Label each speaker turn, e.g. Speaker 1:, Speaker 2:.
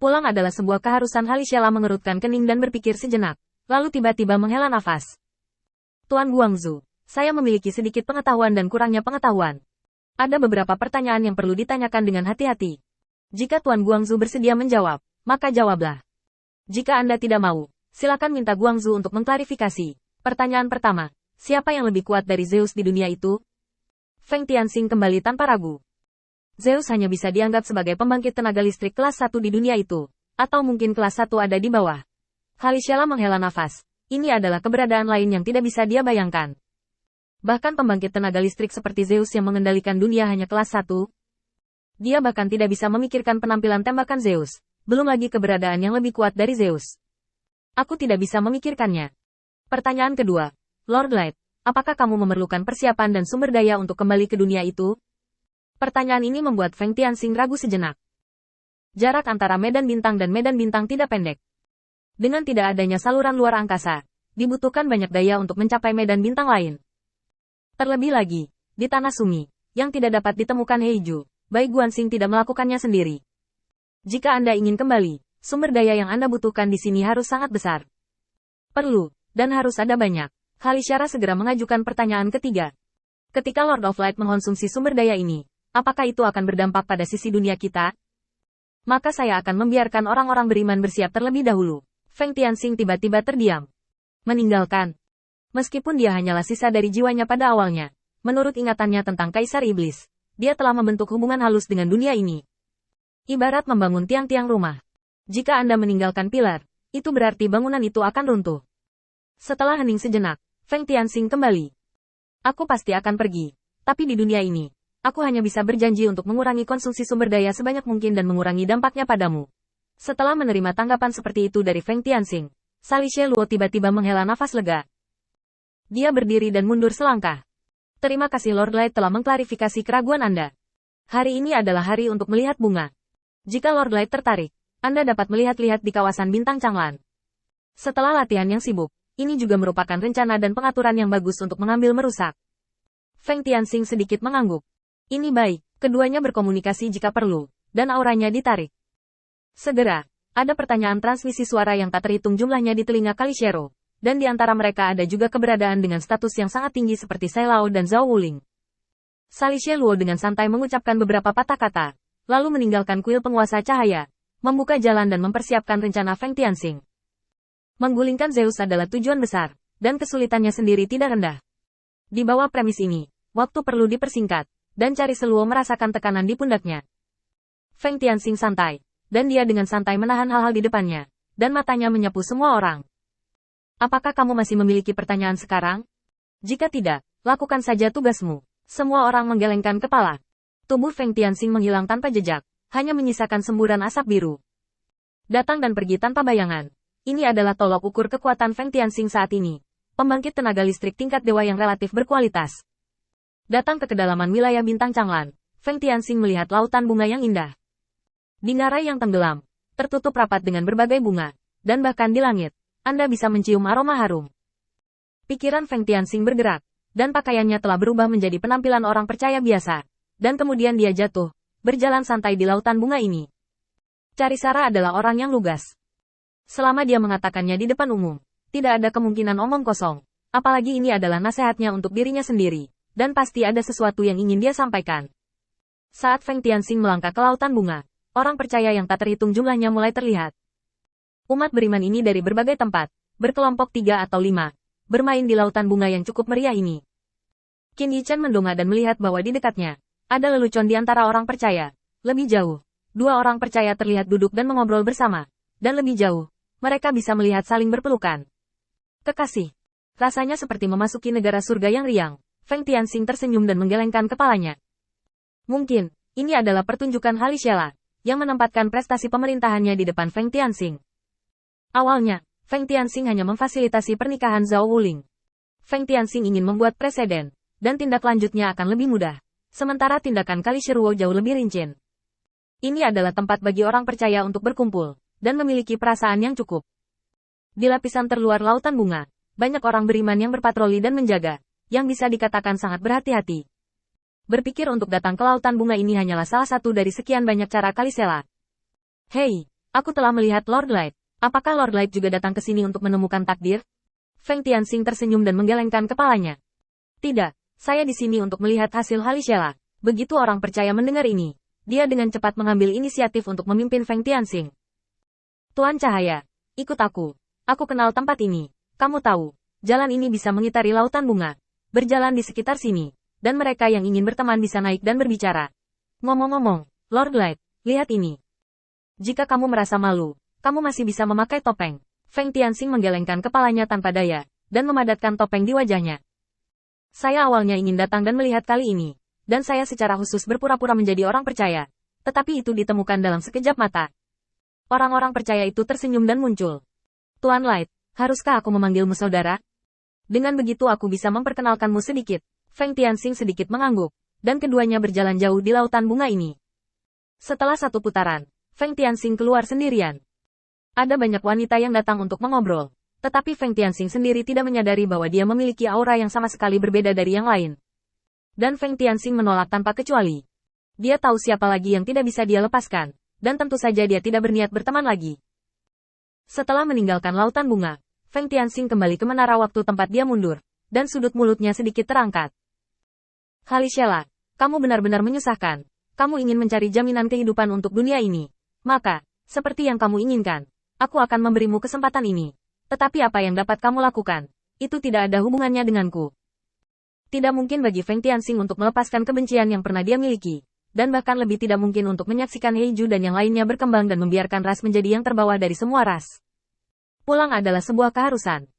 Speaker 1: Pulang adalah sebuah keharusan. Halishela mengerutkan kening dan berpikir sejenak, lalu tiba-tiba menghela nafas. Tuan Guangzhou, saya memiliki sedikit pengetahuan dan kurangnya pengetahuan. Ada beberapa pertanyaan yang perlu ditanyakan dengan hati-hati. Jika Tuan Guangzhou bersedia menjawab, maka jawablah. Jika Anda tidak mau, silakan minta Guangzhou untuk mengklarifikasi. Pertanyaan pertama, siapa yang lebih kuat dari Zeus di dunia itu? Feng Tianxing kembali tanpa ragu. Zeus hanya bisa dianggap sebagai pembangkit tenaga listrik kelas 1 di dunia itu, atau mungkin kelas 1 ada di bawah. Halishela menghela nafas. Ini adalah keberadaan lain yang tidak bisa dia bayangkan. Bahkan pembangkit tenaga listrik seperti Zeus yang mengendalikan dunia hanya kelas 1. Dia bahkan tidak bisa memikirkan penampilan tembakan Zeus, belum lagi keberadaan yang lebih kuat dari Zeus. Aku tidak bisa memikirkannya. Pertanyaan kedua, Lord Light, apakah kamu memerlukan persiapan dan sumber daya untuk kembali ke dunia itu? Pertanyaan ini membuat Feng Tianxing ragu sejenak. Jarak antara medan bintang dan medan bintang tidak pendek. Dengan tidak adanya saluran luar angkasa, dibutuhkan banyak daya untuk mencapai medan bintang lain. Terlebih lagi, di tanah sunyi, yang tidak dapat ditemukan Heiju, Bai Guanxing tidak melakukannya sendiri. Jika Anda ingin kembali, sumber daya yang Anda butuhkan di sini harus sangat besar. Perlu, dan harus ada banyak. Halishela segera mengajukan pertanyaan ketiga. Ketika Lord of Light mengkonsumsi sumber daya ini, apakah itu akan berdampak pada sisi dunia kita? Maka saya akan membiarkan orang-orang beriman bersiap terlebih dahulu. Feng Tianxing tiba-tiba terdiam. Meninggalkan. Meskipun dia hanyalah sisa dari jiwanya pada awalnya, menurut ingatannya tentang Kaisar Iblis, dia telah membentuk hubungan halus dengan dunia ini. Ibarat membangun tiang-tiang rumah. Jika Anda meninggalkan pilar, itu berarti bangunan itu akan runtuh. Setelah hening sejenak, Feng Tianxing kembali. Aku pasti akan pergi, tapi di dunia ini, aku hanya bisa berjanji untuk mengurangi konsumsi sumber daya sebanyak mungkin dan mengurangi dampaknya padamu. Setelah menerima tanggapan seperti itu dari Feng Tianxing, Salishe Luo tiba-tiba menghela nafas lega. Dia berdiri dan mundur selangkah. Terima kasih Lord Light telah mengklarifikasi keraguan Anda. Hari ini adalah hari untuk melihat bunga. Jika Lord Light tertarik, Anda dapat melihat-lihat di kawasan Bintang Changlan. Setelah latihan yang sibuk, ini juga merupakan rencana dan pengaturan yang bagus untuk mengambil merusak. Feng Tianxing sedikit mengangguk. Ini baik, keduanya berkomunikasi jika perlu, dan auranya ditarik. Segera, ada pertanyaan transmisi suara yang tak terhitung jumlahnya di telinga Kalishero, dan di antara mereka ada juga keberadaan dengan status yang sangat tinggi seperti Sai Lao dan Zhao Wuling. Salishe Luo dengan santai mengucapkan beberapa patah kata, lalu meninggalkan kuil penguasa cahaya, membuka jalan dan mempersiapkan rencana Feng Tianxing. Menggulingkan Zeus adalah tujuan besar, dan kesulitannya sendiri tidak rendah. Di bawah premis ini, waktu perlu dipersingkat, dan Cari Seluo merasakan tekanan di pundaknya. Feng Tianxing santai, dan dia dengan santai menahan hal-hal di depannya, dan matanya menyapu semua orang. Apakah kamu masih memiliki pertanyaan sekarang? Jika tidak, lakukan saja tugasmu. Semua orang menggelengkan kepala. Tubuh Feng Tianxing menghilang tanpa jejak, hanya menyisakan semburan asap biru. Datang dan pergi tanpa bayangan. Ini adalah tolok ukur kekuatan Feng Tianxing saat ini. Pembangkit tenaga listrik tingkat dewa yang relatif berkualitas. Datang ke kedalaman wilayah Bintang Changlan, Feng Tianxing melihat lautan bunga yang indah. Di ngarai yang tenggelam, tertutup rapat dengan berbagai bunga, dan bahkan di langit, Anda bisa mencium aroma harum. Pikiran Feng Tianxing bergerak, dan pakaiannya telah berubah menjadi penampilan orang percaya biasa, dan kemudian dia jatuh, berjalan santai di lautan bunga ini. Carisara adalah orang yang lugas. Selama dia mengatakannya di depan umum, tidak ada kemungkinan omong kosong, apalagi ini adalah nasihatnya untuk dirinya sendiri, dan pasti ada sesuatu yang ingin dia sampaikan. Saat Feng Tianxing melangkah ke lautan bunga, orang percaya yang tak terhitung jumlahnya mulai terlihat. Umat beriman ini dari berbagai tempat, berkelompok 3 atau 5, bermain di lautan bunga yang cukup meriah ini. Qin Yichan mendongak dan melihat bahwa di dekatnya, ada lelucon di antara orang percaya. Lebih jauh, 2 orang percaya terlihat duduk dan mengobrol bersama. Dan lebih jauh, mereka bisa melihat saling berpelukan. Kekasih. Rasanya seperti memasuki negara surga yang riang. Feng Tianxing tersenyum dan menggelengkan kepalanya. Mungkin, ini adalah pertunjukan Halishela yang menempatkan prestasi pemerintahannya di depan Feng Tianxing. Awalnya, Feng Tianxing hanya memfasilitasi pernikahan Zhao Wuling. Feng Tianxing ingin membuat preseden, dan tindak lanjutnya akan lebih mudah. Sementara tindakan Kalisheruo jauh lebih rinci. Ini adalah tempat bagi orang percaya untuk berkumpul, dan memiliki perasaan yang cukup. Di lapisan terluar lautan bunga, banyak orang beriman yang berpatroli dan menjaga, yang bisa dikatakan sangat berhati-hati. Berpikir untuk datang ke lautan bunga ini hanyalah salah satu dari sekian banyak cara Kalisela. Hei, Aku telah melihat Lord Light. Apakah Lord Light juga datang ke sini untuk menemukan takdir? Feng Tianxing tersenyum dan menggelengkan kepalanya. Tidak, saya di sini untuk melihat hasil Halishela. Begitu orang percaya mendengar ini, dia dengan cepat mengambil inisiatif untuk memimpin Feng Tianxing. Tuan Cahaya, ikut aku. Aku kenal tempat ini. Kamu tahu, jalan ini bisa mengitari lautan bunga. Berjalan di sekitar sini. Dan mereka yang ingin berteman bisa naik dan berbicara. Ngomong-ngomong, Lord Light, lihat ini. Jika kamu merasa malu, kamu masih bisa memakai topeng. Feng Tianxing menggelengkan kepalanya tanpa daya, dan memadatkan topeng di wajahnya. Saya awalnya ingin datang dan melihat kali ini, dan saya secara khusus berpura-pura menjadi orang percaya. Tetapi itu ditemukan dalam sekejap mata. Orang-orang percaya itu tersenyum dan muncul. Tuan Light, haruskah aku memanggilmu saudara? Dengan begitu aku bisa memperkenalkanmu sedikit. Feng Tianxing sedikit mengangguk, dan keduanya berjalan jauh di lautan bunga ini. Setelah satu putaran, Feng Tianxing keluar sendirian. Ada banyak wanita yang datang untuk mengobrol, tetapi Feng Tianxing sendiri tidak menyadari bahwa dia memiliki aura yang sama sekali berbeda dari yang lain. Dan Feng Tianxing menolak tanpa kecuali. Dia tahu siapa lagi yang tidak bisa dia lepaskan, dan tentu saja dia tidak berniat berteman lagi. Setelah meninggalkan lautan bunga, Feng Tianxing kembali ke menara waktu tempat dia mundur, dan sudut mulutnya sedikit terangkat. Halishela, kamu benar-benar menyusahkan. Kamu ingin mencari jaminan kehidupan untuk dunia ini. Maka, seperti yang kamu inginkan, aku akan memberimu kesempatan ini. Tetapi apa yang dapat kamu lakukan, itu tidak ada hubungannya denganku. Tidak mungkin bagi Feng Tianxing untuk melepaskan kebencian yang pernah dia miliki. Dan bahkan lebih tidak mungkin untuk menyaksikan Heiju dan yang lainnya berkembang dan membiarkan ras menjadi yang terbawa dari semua ras. Pulang adalah sebuah keharusan.